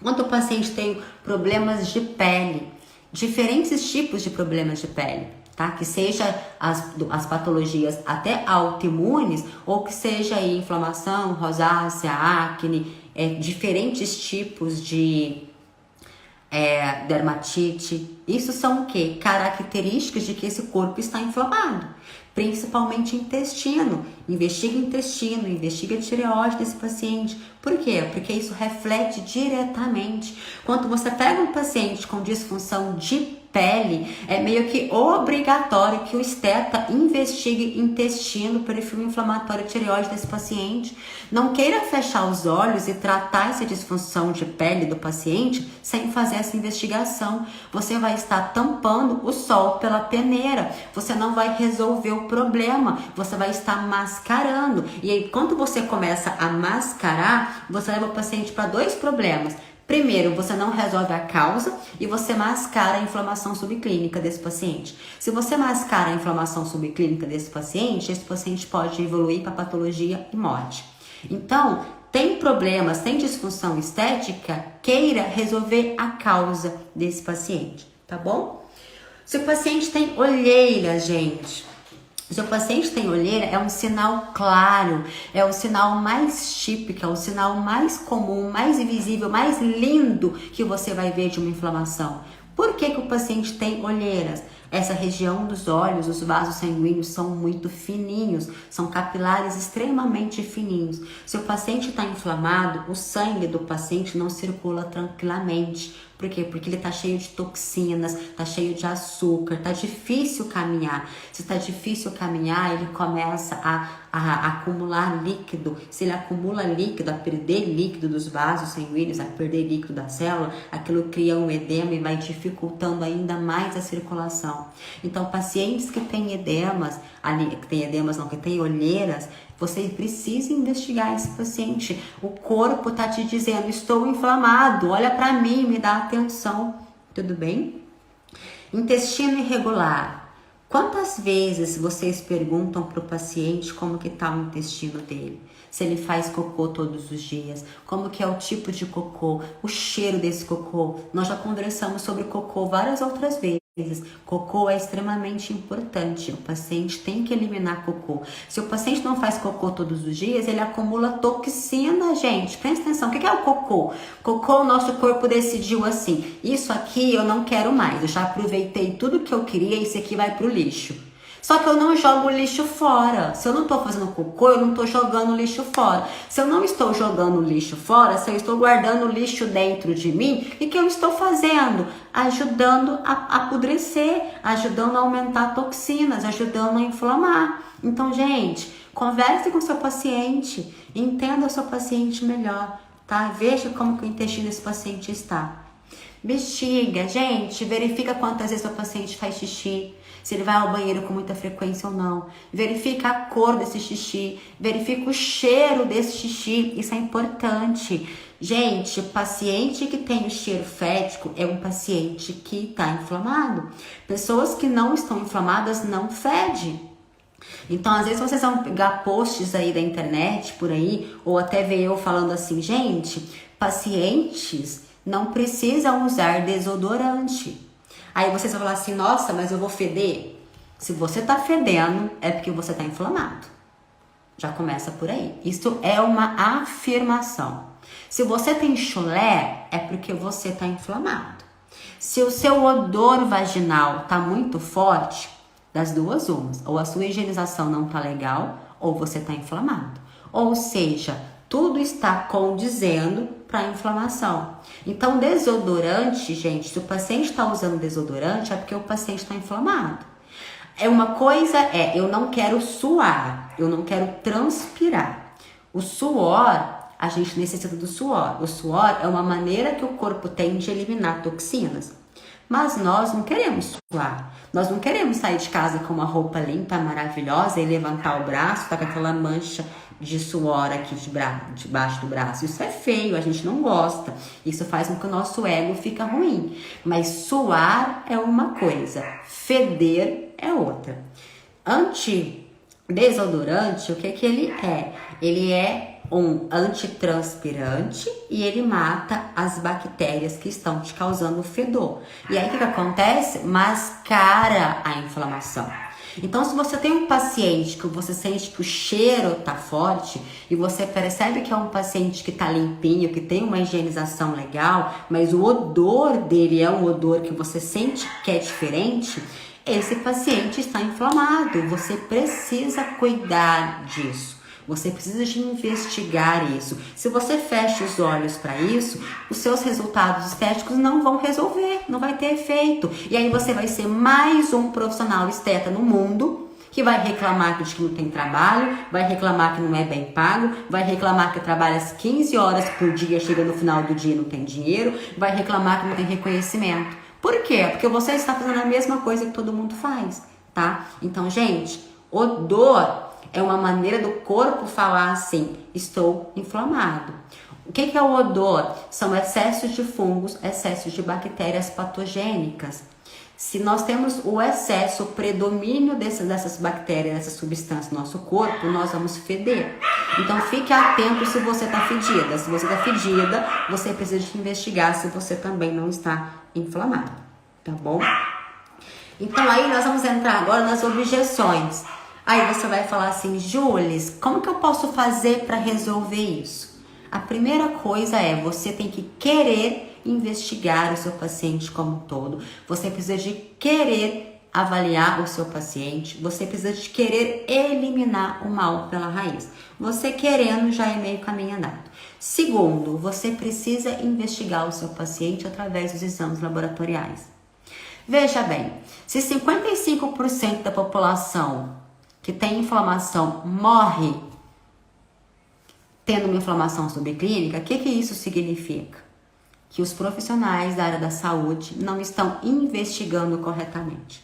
[SPEAKER 1] Quando o paciente tem problemas de pele, diferentes tipos de problemas de pele, tá? Que seja as patologias até autoimunes ou que seja aí inflamação, rosácea, acne, diferentes tipos de dermatite. Isso são o quê? Características de que esse corpo está inflamado. Principalmente intestino. Investiga intestino, investiga a tireoide desse paciente. Por quê? Porque isso reflete diretamente. Quando você pega um paciente com disfunção de pele, é meio que obrigatório que o esteta investigue intestino, perfil inflamatório tireoide desse paciente. Não queira fechar os olhos e tratar essa disfunção de pele do paciente sem fazer essa investigação. Você vai estar tampando o sol pela peneira. Você não vai resolver o problema. Você vai estar mascarando. E aí, quando você começa a mascarar, você leva o paciente para dois problemas. Primeiro, você não resolve a causa e você mascara a inflamação subclínica desse paciente. Se você mascara a inflamação subclínica desse paciente, esse paciente pode evoluir para patologia e morte. Então, tem problemas, tem disfunção estética, queira resolver a causa desse paciente, tá bom? Se o paciente tem olheira, gente, se o paciente tem olheira, é um sinal claro, é o sinal mais típico, é o sinal mais comum, mais visível, mais lindo que você vai ver de uma inflamação. Por que o paciente tem olheiras? Essa região dos olhos, os vasos sanguíneos são muito fininhos, são capilares extremamente fininhos. Se o paciente está inflamado, o sangue do paciente não circula tranquilamente. Por quê? Porque ele está cheio de toxinas, está cheio de açúcar, está difícil caminhar. Se está difícil caminhar, ele começa a acumular líquido. Se ele acumula líquido, a perder líquido dos vasos sanguíneos, a perder líquido da célula, aquilo cria um edema e vai dificultando ainda mais a circulação. Então, pacientes que têm edemas, que têm olheiras, você precisa investigar esse paciente. O corpo está te dizendo, estou inflamado, olha para mim, me dá atenção. Tudo bem? Intestino irregular. Quantas vezes vocês perguntam para o paciente como que está o intestino dele? Se ele faz cocô todos os dias, como que é o tipo de cocô, o cheiro desse cocô. Nós já conversamos sobre cocô várias outras vezes. Cocô é extremamente importante, o paciente tem que eliminar cocô. Se o paciente não faz cocô todos os dias, ele acumula toxina, gente. Presta atenção, o que é o cocô? Cocô, o nosso corpo decidiu assim, isso aqui eu não quero mais, eu já aproveitei tudo que eu queria, isso aqui vai pro lixo. Só que eu não jogo o lixo fora. Se eu não estou fazendo cocô, eu não estou jogando o lixo fora. Se eu não estou jogando o lixo fora, se eu estou guardando o lixo dentro de mim, o que eu estou fazendo? Ajudando a apodrecer, ajudando a aumentar toxinas, ajudando a inflamar. Então, gente, converse com o seu paciente, entenda o seu paciente melhor, tá? Veja como que o intestino desse paciente está. Bexiga, gente, verifica quantas vezes o paciente faz xixi, se ele vai ao banheiro com muita frequência ou não. Verifica a cor desse xixi, verifica o cheiro desse xixi, isso é importante. Gente, paciente que tem o cheiro fético é um paciente que está inflamado. Pessoas que não estão inflamadas não fedem. Então, às vezes vocês vão pegar posts aí da internet, por aí, ou até ver eu falando assim, gente, pacientes não precisam usar desodorante. Aí vocês vão falar assim, nossa, mas eu vou feder? Se você tá fedendo, é porque você tá inflamado. Já começa por aí. Isso é uma afirmação. Se você tem chulé, é porque você tá inflamado. Se o seu odor vaginal tá muito forte, Das duas umas, ou a sua higienização não tá legal, ou você tá inflamado. Ou seja, tudo está condizendo para a inflamação. Então, desodorante, gente, se o paciente está usando desodorante, é porque o paciente está inflamado. Uma coisa eu não quero suar, eu não quero transpirar. O suor, a gente necessita do suor. O suor é uma maneira que o corpo tem de eliminar toxinas. Mas nós não queremos suar. Nós não queremos sair de casa com uma roupa limpa, maravilhosa e levantar o braço, tá com aquela mancha de suor aqui debaixo do braço. Isso é feio, a gente não gosta. Isso faz com que o nosso ego fique ruim. Mas suar é uma coisa, feder é outra. Antidesodorante, o que ele é? Ele é um antitranspirante e ele mata as bactérias que estão te causando fedor. E aí o que acontece? Mascara a inflamação. Então, se você tem um paciente que você sente que o cheiro tá forte e você percebe que é um paciente que tá limpinho, que tem uma higienização legal, mas o odor dele é um odor que você sente que é diferente, esse paciente está inflamado. Você precisa cuidar disso. Você precisa de investigar isso. Se você fecha os olhos para isso, os seus resultados estéticos não vão resolver, não vai ter efeito. E aí você vai ser mais um profissional esteta no mundo que vai reclamar de que não tem trabalho, vai reclamar que não é bem pago, vai reclamar que trabalha as 15 horas por dia, chega no final do dia e não tem dinheiro, vai reclamar que não tem reconhecimento. Por quê? Porque você está fazendo a mesma coisa que todo mundo faz, tá? Então, gente, odor é uma maneira do corpo falar assim, estou inflamado. O que é o odor? São excessos de fungos, excessos de bactérias patogênicas. Se nós temos o excesso, o predomínio dessas bactérias, dessas substâncias no nosso corpo, nós vamos feder. Então fique atento se você está fedida. Se você está fedida, você precisa de investigar se você também não está inflamado, tá bom? Então aí nós vamos entrar agora nas objeções. Aí você vai falar assim, Jules, como que eu posso fazer para resolver isso? A primeira coisa você tem que querer investigar o seu paciente como um todo. Você precisa de querer avaliar o seu paciente. Você precisa de querer eliminar o mal pela raiz. Você querendo já é meio caminho andado. Segundo, você precisa investigar o seu paciente através dos exames laboratoriais. Veja bem, se 55% da população que tem inflamação morre tendo uma inflamação subclínica, o que isso significa? Que os profissionais da área da saúde não estão investigando corretamente.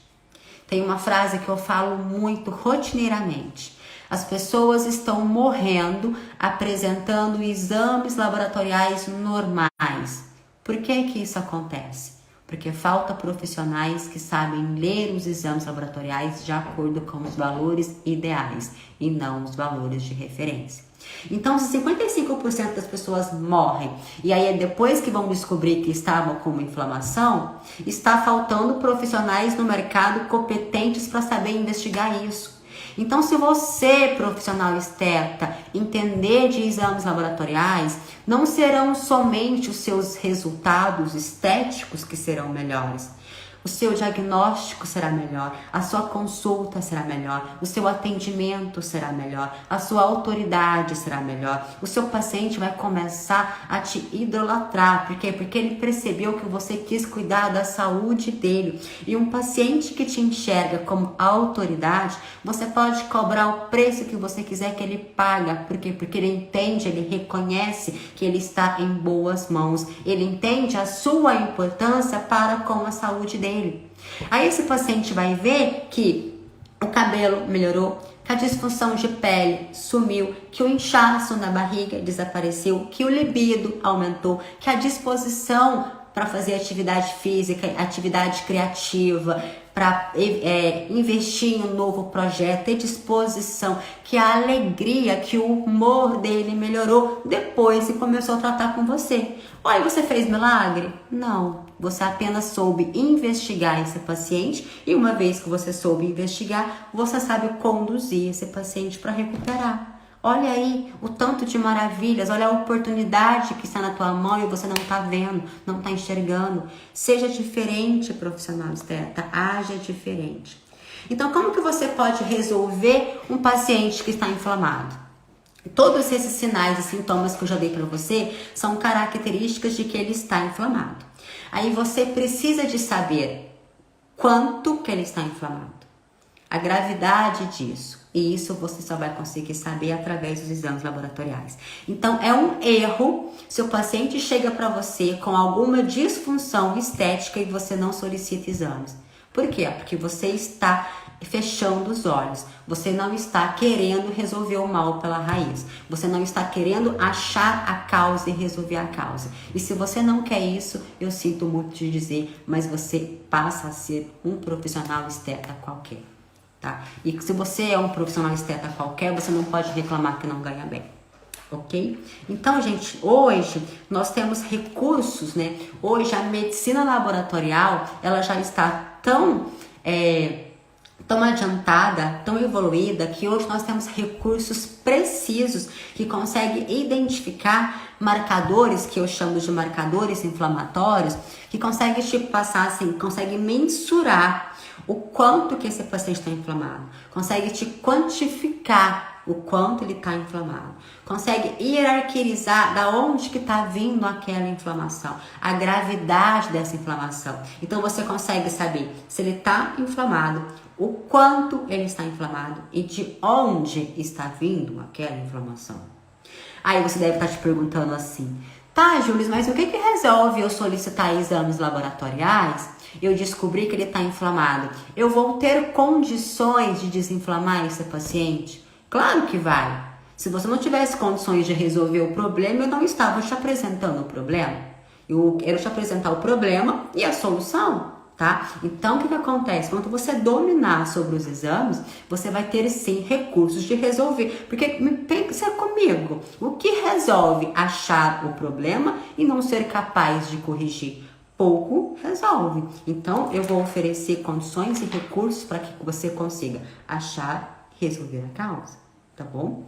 [SPEAKER 1] Tem uma frase que eu falo muito rotineiramente. As pessoas estão morrendo apresentando exames laboratoriais normais. Por que isso acontece? Porque falta profissionais que sabem ler os exames laboratoriais de acordo com os valores ideais e não os valores de referência. Então, se 55% das pessoas morrem e aí depois que vão descobrir que estavam com uma inflamação, está faltando profissionais no mercado competentes para saber investigar isso. Então, se você, profissional esteta, entender de exames laboratoriais, não serão somente os seus resultados estéticos que serão melhores. O seu diagnóstico será melhor, a sua consulta será melhor, o seu atendimento será melhor, a sua autoridade será melhor. O seu paciente vai começar a te idolatrar. Por quê? Porque ele percebeu que você quis cuidar da saúde dele. E um paciente que te enxerga como autoridade, você pode cobrar o preço que você quiser que ele paga. Por quê? Porque ele entende, ele reconhece que ele está em boas mãos. Ele entende a sua importância para com a saúde dele. Aí esse paciente vai ver que o cabelo melhorou, que a disfunção de pele sumiu, que o inchaço na barriga desapareceu, que o libido aumentou, que a disposição para fazer atividade física, atividade criativa, para investir em um novo projeto, ter disposição, que a alegria, que o humor dele melhorou depois que começou a tratar com você. Olha, você fez milagre? Não, você apenas soube investigar esse paciente e uma vez que você soube investigar, você sabe conduzir esse paciente para recuperar. Olha aí o tanto de maravilhas, olha a oportunidade que está na tua mão e você não está vendo, não está enxergando. Seja diferente, profissional esteta, haja diferente. Então, como que você pode resolver um paciente que está inflamado? Todos esses sinais e sintomas que eu já dei para você são características de que ele está inflamado. Aí você precisa de saber quanto que ele está inflamado, a gravidade disso. E isso você só vai conseguir saber através dos exames laboratoriais. Então, é um erro se o paciente chega para você com alguma disfunção estética e você não solicita exames. Por quê? Porque você está fechando os olhos. Você não está querendo resolver o mal pela raiz. Você não está querendo achar a causa e resolver a causa. E se você não quer isso, eu sinto muito de dizer, mas você passa a ser um profissional esteta qualquer. Tá? E se você é um profissional esteta qualquer, você não pode reclamar que não ganha bem, ok? Então, gente, hoje nós temos recursos, né? Hoje a medicina laboratorial, ela já está tão adiantada, tão evoluída, que hoje nós temos recursos precisos que conseguem identificar marcadores, que eu chamo de marcadores inflamatórios, que conseguem te passar assim, conseguem mensurar o quanto que esse paciente está inflamado, consegue te quantificar o quanto ele está inflamado, consegue hierarquizar da onde que está vindo aquela inflamação, a gravidade dessa inflamação. Então você consegue saber se ele está inflamado, o quanto ele está inflamado e de onde está vindo aquela inflamação. Aí você deve estar te perguntando assim, tá, Júlia, mas o que resolve eu solicitar exames laboratoriais? Eu descobri que ele está inflamado. Eu vou ter condições de desinflamar esse paciente? Claro que vai. Se você não tivesse condições de resolver o problema, eu não estava te apresentando o problema. Eu quero te apresentar o problema e a solução, tá? Então, o que acontece? Quando você dominar sobre os exames, você vai ter, sim, recursos de resolver. Porque, pensa comigo, o que resolve achar o problema e não ser capaz de corrigir? Pouco resolve. Então, eu vou oferecer condições e recursos para que você consiga achar e resolver a causa, tá bom?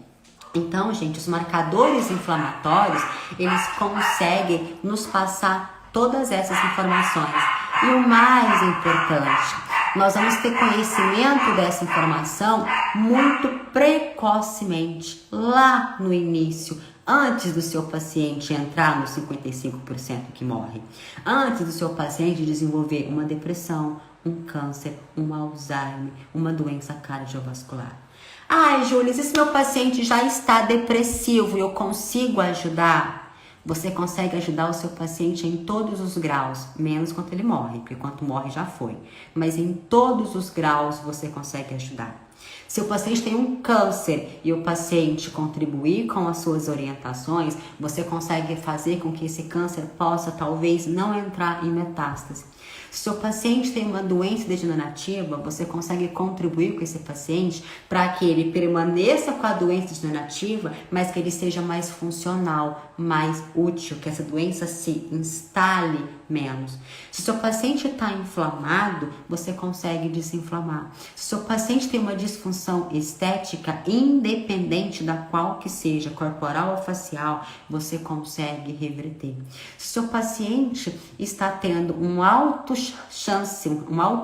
[SPEAKER 1] Então, gente, os marcadores inflamatórios, eles conseguem nos passar todas essas informações. E o mais importante, nós vamos ter conhecimento dessa informação muito precocemente, lá no início, antes do seu paciente entrar nos 55% que morre, antes do seu paciente desenvolver uma depressão, um câncer, um Alzheimer, uma doença cardiovascular. Ai, Júlia, se meu paciente já está depressivo e eu consigo ajudar? Você consegue ajudar o seu paciente em todos os graus, menos quando ele morre, porque quando morre já foi. Mas em todos os graus você consegue ajudar. Se o paciente tem um câncer e o paciente contribuir com as suas orientações, você consegue fazer com que esse câncer possa talvez não entrar em metástase. Se o paciente tem uma doença degenerativa, você consegue contribuir com esse paciente para que ele permaneça com a doença degenerativa, mas que ele seja mais funcional, mais útil, que essa doença se instale menos. Se o seu paciente está inflamado, você consegue desinflamar. Se o seu paciente tem uma disfunção estética, independente da qual que seja, corporal ou facial, você consegue reverter. Se o seu paciente está tendo um alto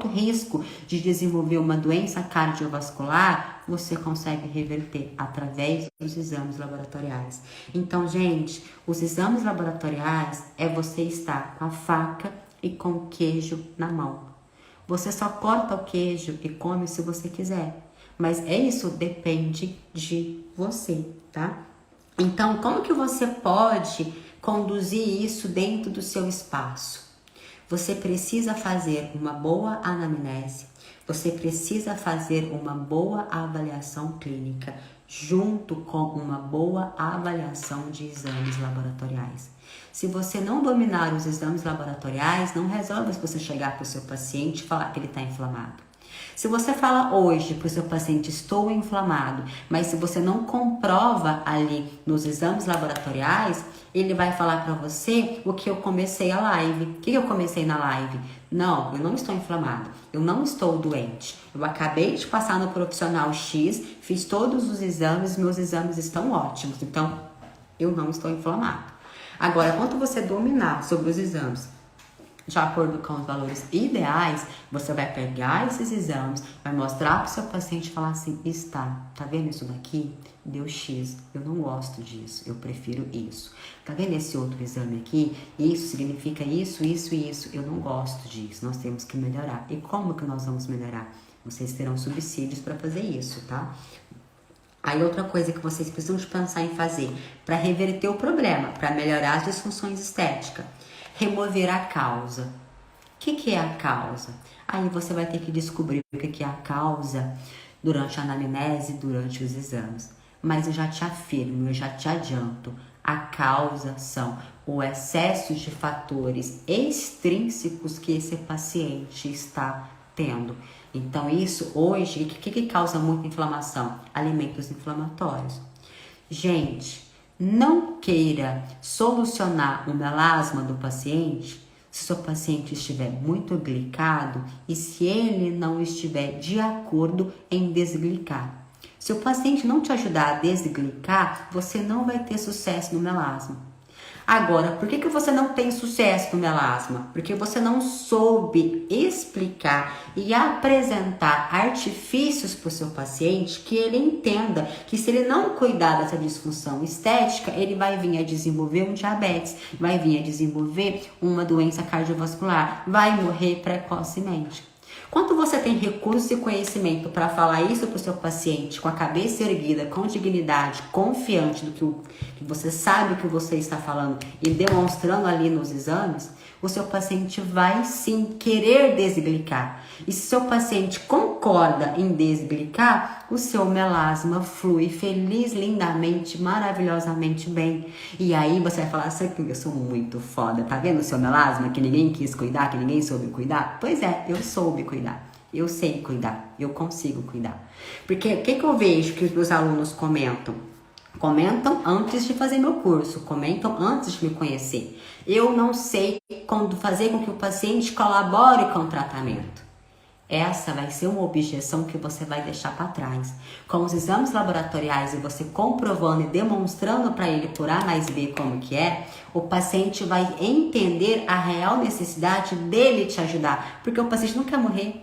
[SPEAKER 1] risco de desenvolver uma doença cardiovascular, você consegue reverter através dos exames laboratoriais. Então, gente, os exames laboratoriais é você estar com a faca e com o queijo na mão. Você só corta o queijo e come se você quiser. Mas isso depende de você, tá? Então, como que você pode conduzir isso dentro do seu espaço? Você precisa fazer uma boa anamnese, você precisa fazer uma boa avaliação clínica, junto com uma boa avaliação de exames laboratoriais. Se você não dominar os exames laboratoriais, não resolve se você chegar para o seu paciente e falar que ele está inflamado. Se você fala hoje para o seu paciente, estou inflamado, mas se você não comprova ali nos exames laboratoriais, ele vai falar para você o que eu comecei a live. O que eu comecei na live? Não, eu não estou inflamado, eu não estou doente. Eu acabei de passar no profissional X, fiz todos os exames, meus exames estão ótimos, então eu não estou inflamado. Agora, quando você dominar sobre os exames de acordo com os valores ideais, você vai pegar esses exames, vai mostrar para o seu paciente e falar assim, tá vendo isso daqui? Deu X, eu não gosto disso, eu prefiro isso. Tá vendo esse outro exame aqui? Isso significa isso, isso e isso, eu não gosto disso, nós temos que melhorar. E como que nós vamos melhorar? Vocês terão subsídios para fazer isso, tá? Aí outra coisa que vocês precisam de pensar em fazer para reverter o problema, para melhorar as disfunções estéticas, remover a causa. O que é a causa? Aí você vai ter que descobrir o que é a causa durante a anamnese, durante os exames. Mas eu já te afirmo, eu já te adianto, a causa são o excesso de fatores extrínsecos que esse paciente está tendo. Então isso hoje, o que causa muita inflamação? Alimentos inflamatórios. Gente, não queira solucionar o melasma do paciente se o seu paciente estiver muito glicado e se ele não estiver de acordo em desglicar. Se o paciente não te ajudar a desglicar, você não vai ter sucesso no melasma. Agora, por que você não tem sucesso no melasma? Porque você não soube explicar e apresentar artifícios para o seu paciente que ele entenda que se ele não cuidar dessa disfunção estética, ele vai vir a desenvolver um diabetes, vai vir a desenvolver uma doença cardiovascular, vai morrer precocemente. Quando você tem recurso e conhecimento para falar isso para o seu paciente com a cabeça erguida, com dignidade, confiante do que você sabe o que você está falando e demonstrando ali nos exames, o seu paciente vai sim querer desglicar. E se seu paciente concorda em desglicar, o seu melasma flui feliz, lindamente, maravilhosamente bem. E aí você vai falar assim, eu sou muito foda, tá vendo o seu melasma? Que ninguém quis cuidar, que ninguém soube cuidar? Pois é, eu soube cuidar. Eu sei cuidar, eu consigo cuidar. Porque o que eu vejo que os alunos comentam? Comentam antes de fazer meu curso, comentam antes de me conhecer. Eu não sei como fazer com que o paciente colabore com o tratamento. Essa vai ser uma objeção que você vai deixar para trás. Com os exames laboratoriais e você comprovando e demonstrando para ele por A mais B como que é, o paciente vai entender a real necessidade dele te ajudar. Porque o paciente não quer morrer.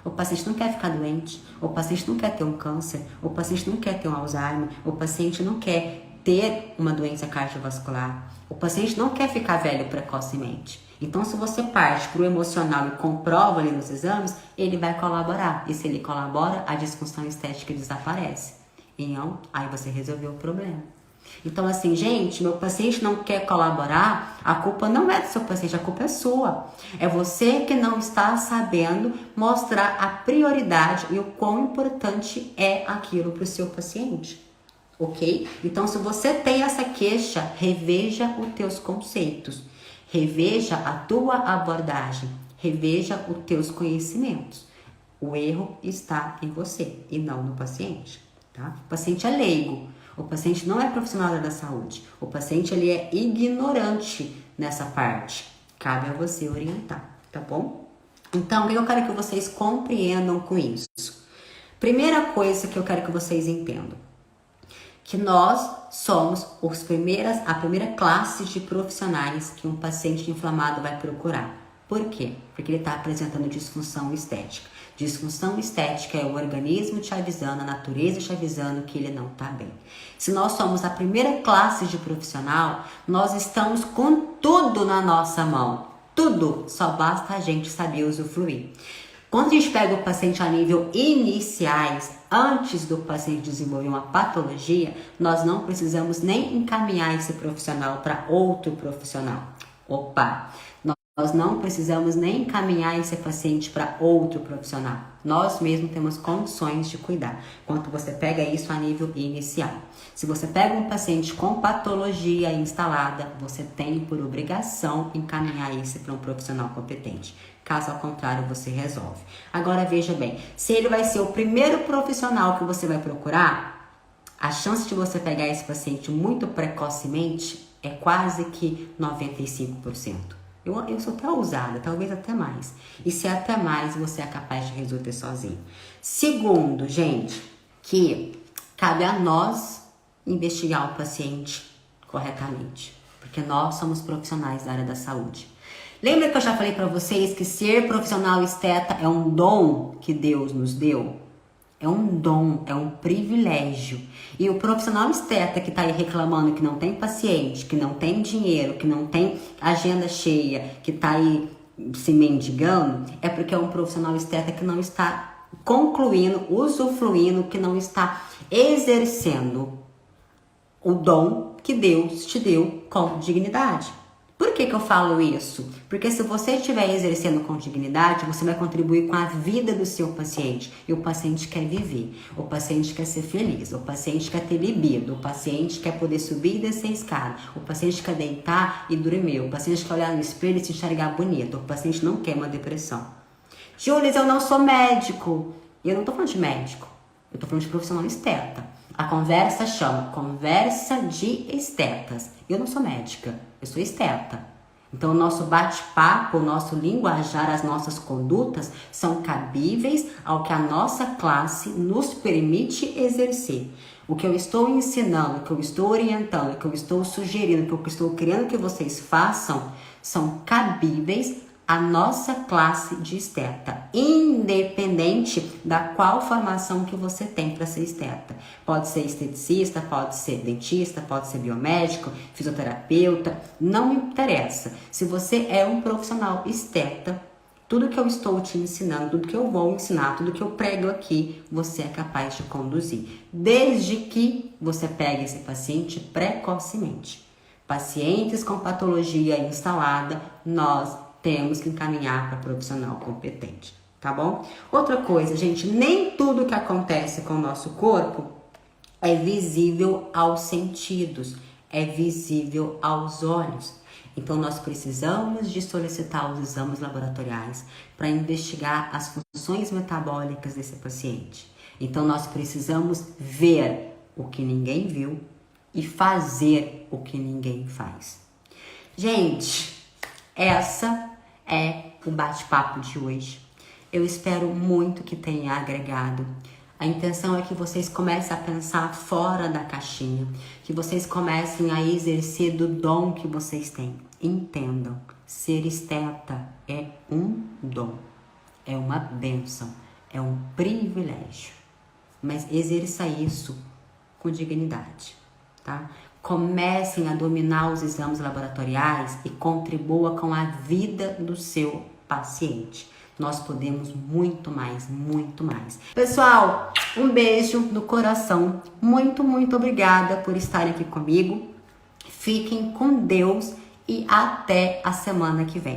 [SPEAKER 1] O paciente não quer ficar doente, o paciente não quer ter um câncer, o paciente não quer ter um Alzheimer, o paciente não quer ter uma doença cardiovascular, o paciente não quer ficar velho precocemente. Então, se você parte para o emocional e comprova ali nos exames, ele vai colaborar. E se ele colabora, a disfunção estética desaparece. Então, aí você resolveu o problema. Então, assim, gente, meu paciente não quer colaborar, a culpa não é do seu paciente, a culpa é sua. É você que não está sabendo mostrar a prioridade e o quão importante é aquilo para o seu paciente, ok? Então, se você tem essa queixa, reveja os teus conceitos, reveja a tua abordagem, reveja os teus conhecimentos. O erro está em você e não no paciente, tá? O paciente é leigo. O paciente não é profissional da saúde. O paciente ele é ignorante nessa parte. Cabe a você orientar, tá bom? Então, eu quero que vocês compreendam com isso. Primeira coisa que eu quero que vocês entendam. Que nós somos a primeira classe de profissionais que um paciente inflamado vai procurar. Por quê? Porque ele está apresentando disfunção estética. Disfunção estética é o organismo te avisando, a natureza te avisando que ele não está bem. Se nós somos a primeira classe de profissional, nós estamos com tudo na nossa mão. Tudo, só basta a gente saber usufruir. Quando a gente pega o paciente a nível iniciais, antes do paciente desenvolver uma patologia, nós não precisamos nem encaminhar esse profissional para outro profissional. Nós não precisamos nem encaminhar esse paciente para outro profissional. Nós mesmos temos condições de cuidar. Quando você pega isso a nível inicial. Se você pega um paciente com patologia instalada, você tem por obrigação encaminhar esse para um profissional competente. Caso ao contrário, você resolve. Agora veja bem, se ele vai ser o primeiro profissional que você vai procurar, a chance de você pegar esse paciente muito precocemente é quase que 95%. Eu sou até ousada, talvez até mais. E se até mais, você é capaz de resolver sozinho. Segundo, gente, que cabe a nós investigar o paciente corretamente. Porque nós somos profissionais da área da saúde. Lembra que eu já falei para vocês que ser profissional esteta é um dom que Deus nos deu? É um dom, é um privilégio. E o profissional esteta que tá aí reclamando que não tem paciente, que não tem dinheiro, que não tem agenda cheia, que tá aí se mendigando, é porque é um profissional esteta que não está concluindo, usufruindo, que não está exercendo o dom que Deus te deu com dignidade. Por que eu falo isso? Porque se você estiver exercendo com dignidade, você vai contribuir com a vida do seu paciente. E o paciente quer viver, o paciente quer ser feliz, o paciente quer ter libido, o paciente quer poder subir e descer a escada, o paciente quer deitar e dormir, o paciente quer olhar no espelho e se enxergar bonito, o paciente não quer uma depressão. Júlia, eu não sou médico. E eu não tô falando de médico, eu tô falando de profissional esteta. A conversa chama conversa de estetas. Eu não sou médica, eu sou esteta. Então o nosso bate-papo, o nosso linguajar, as nossas condutas são cabíveis ao que a nossa classe nos permite exercer. O que eu estou ensinando, o que eu estou orientando, o que eu estou sugerindo, o que eu estou querendo que vocês façam são cabíveis a nossa classe de esteta, independente da qual formação que você tem para ser esteta. Pode ser esteticista, pode ser dentista, pode ser biomédico, fisioterapeuta, não me interessa. Se você é um profissional esteta, tudo que eu estou te ensinando, tudo que eu vou ensinar, tudo que eu prego aqui, você é capaz de conduzir, desde que você pegue esse paciente precocemente. Pacientes com patologia instalada, nós temos que encaminhar para profissional competente, tá bom? Outra coisa, gente, nem tudo que acontece com o nosso corpo é visível aos sentidos, é visível aos olhos. Então, nós precisamos de solicitar os exames laboratoriais para investigar as funções metabólicas desse paciente. Então, nós precisamos ver o que ninguém viu e fazer o que ninguém faz. Gente, essa é o bate-papo de hoje. Eu espero muito que tenha agregado. A intenção é que vocês comecem a pensar fora da caixinha, que vocês comecem a exercer do dom que vocês têm. Entendam, ser esteta é um dom, é uma bênção, é um privilégio. Mas exerça isso com dignidade, tá? Comecem a dominar os exames laboratoriais e contribua com a vida do seu paciente. Nós podemos muito mais, muito mais. Pessoal, um beijo no coração. Muito, muito obrigada por estarem aqui comigo. Fiquem com Deus e até a semana que vem.